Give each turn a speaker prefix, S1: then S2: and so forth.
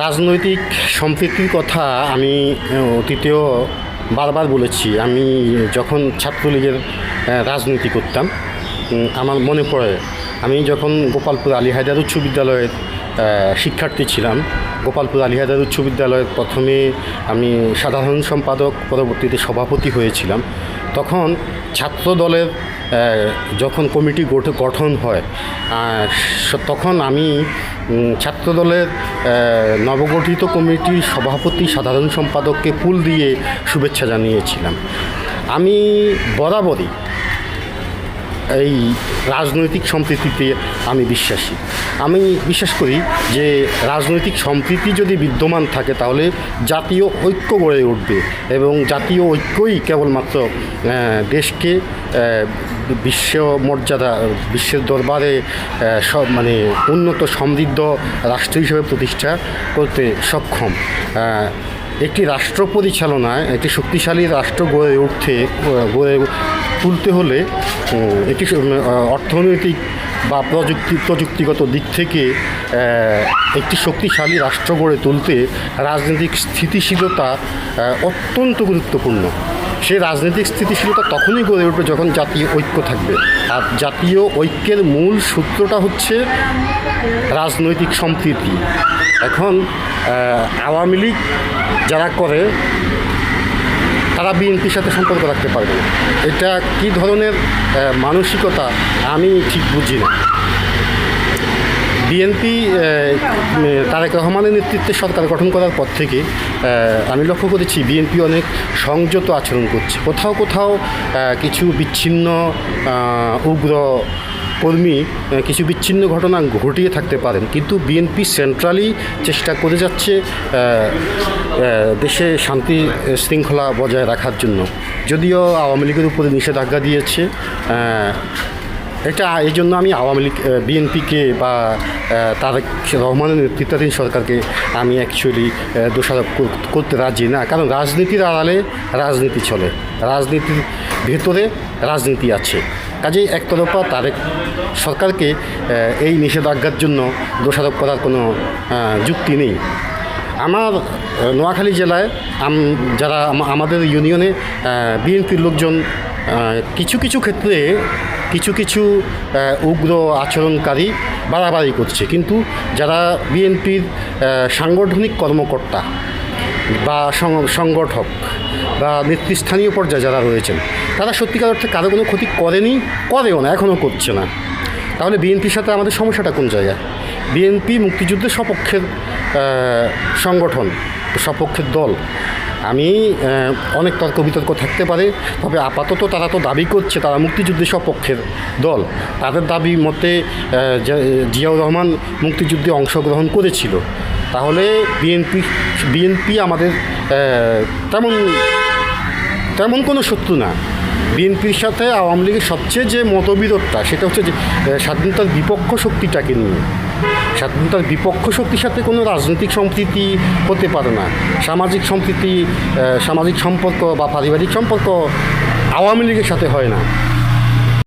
S1: রাজনৈতিক সম্প্রীতির কথা আমি অতীতেও বারবার বলেছি। আমি যখন ছাত্রলীগের রাজনীতি করতাম, আমার মনে পড়ে আমি যখন গোপালপুর আলী হায়দার উচ্চ বিদ্যালয়ের শিক্ষার্থী ছিলাম। গোপালপুর আলী হায়দার উচ্চ বিদ্যালয়ের প্রথমে আমি সাধারণ সম্পাদক, পরবর্তীতে সভাপতি হয়েছিলাম। তখন ছাত্র দলের যখন কমিটি গঠন হয়, তখন আমি ছাত্রদলের নবগঠিত কমিটির সভাপতি, সাধারণ সম্পাদককে ফুল দিয়ে শুভেচ্ছা জানিয়েছিলাম। আমি বরাবরই এই রাজনৈতিক সম্প্রীতিতে আমি বিশ্বাসী। আমি বিশ্বাস করি যে রাজনৈতিক সম্প্রীতি যদি বিদ্যমান থাকে তাহলে জাতীয় ঐক্য গড়ে উঠবে, এবং জাতীয় ঐক্যই কেবলমাত্র দেশকে বিশ্ব মর্যাদা, বিশ্বের দরবারে উন্নত সমৃদ্ধ রাষ্ট্র হিসেবে প্রতিষ্ঠা করতে সক্ষম। একটি রাষ্ট্র পরিচালনায় একটি শক্তিশালী রাষ্ট্র গড়ে তুলতে হলে একটি অর্থনৈতিক বা প্রযুক্তিগত দিক থেকে একটি শক্তিশালী রাষ্ট্র গড়ে তুলতে রাজনৈতিক স্থিতিশীলতা অত্যন্ত গুরুত্বপূর্ণ। সেই রাজনৈতিক স্থিতিশীলতা তখনই গড়ে উঠবে যখন জাতীয় ঐক্য থাকবে। আর জাতীয় ঐক্যের মূল সূত্রটা হচ্ছে রাজনৈতিক সম্প্রীতি। এখন আওয়ামী লীগ যারা করে তারা বিএনপির সাথে সম্পর্ক রাখতে পারবে না। এটা কী ধরনের মানসিকতা আমি ঠিক বুঝি না। বিএনপি তারেক রহমানের নেতৃত্বে সরকার গঠন করার পর থেকে আমি লক্ষ্য করেছি বিএনপি অনেক সংযত আচরণ করছে। কোথাও কোথাও কিছু বিচ্ছিন্ন উগ্র কর্মী কিছু বিচ্ছিন্ন ঘটনা ঘটিয়ে থাকতে পারেন, কিন্তু বিএনপি সেন্ট্রালি চেষ্টা করে যাচ্ছে দেশে শান্তি শৃঙ্খলা বজায় রাখার জন্য। যদিও আওয়ামী লীগের উপরে নিষেধাজ্ঞা দিয়েছে, এটা এই জন্য আমি আওয়ামী লীগ বিএনপিকে বা তারেক রহমানের নেতৃত্বাধীন সরকারকে আমি অ্যাকচুয়ালি দোষারোপ করতে রাজি না। কারণ রাজনীতির আড়ালে রাজনীতি চলে, রাজনীতির ভেতরে রাজনীতি আছে। কাজেই একতরফা তারেক সরকারকে এই নিষেধাজ্ঞার জন্য দোষারোপ করার কোনো যুক্তি নেই। আমার নোয়াখালী জেলায় যারা আমাদের ইউনিয়নে বিএনপির লোকজন কিছু কিছু ক্ষেত্রে কিছু উগ্র আচরণকারী বাড়াবাড়ি করছে, কিন্তু যারা বিএনপির সাংগঠনিক কর্মকর্তা বা সংগঠক বা নেতৃস্থানীয় পর্যায়ে যারা রয়েছেন তারা সত্যিকার অর্থে কারো কোনো ক্ষতি করেও না, এখনও করছে না। তাহলে বিএনপির সাথে আমাদের সমস্যাটা কোন জায়গায়? বিএনপি মুক্তিযুদ্ধের সপক্ষের সংগঠন, সপক্ষের দল। আমি অনেক তর্ক বিতর্ক থাকতে পারে, তবে আপাতত তারা তো দাবি করছে তারা মুক্তিযুদ্ধের সপক্ষের দল। তাদের দাবি মতে জিয়াউর রহমান মুক্তিযুদ্ধে অংশগ্রহণ করেছিল। তাহলে বিএনপি আমাদের তেমন কোনো শত্রু না। বিএনপির সাথে আওয়ামী লীগের সবচেয়ে যে মতবিরোধটা সেটা হচ্ছে যে স্বাধীনতার বিপক্ষ শক্তিটাকে নিয়ে। স্বাধীনতার বিপক্ষ শক্তির সাথে কোনো রাজনৈতিক সম্প্রীতি হতে পারে না। সামাজিক সম্প্রীতি, সামাজিক সম্পর্ক বা পারিবারিক সম্পর্ক আওয়ামী লীগের সাথে হয় না।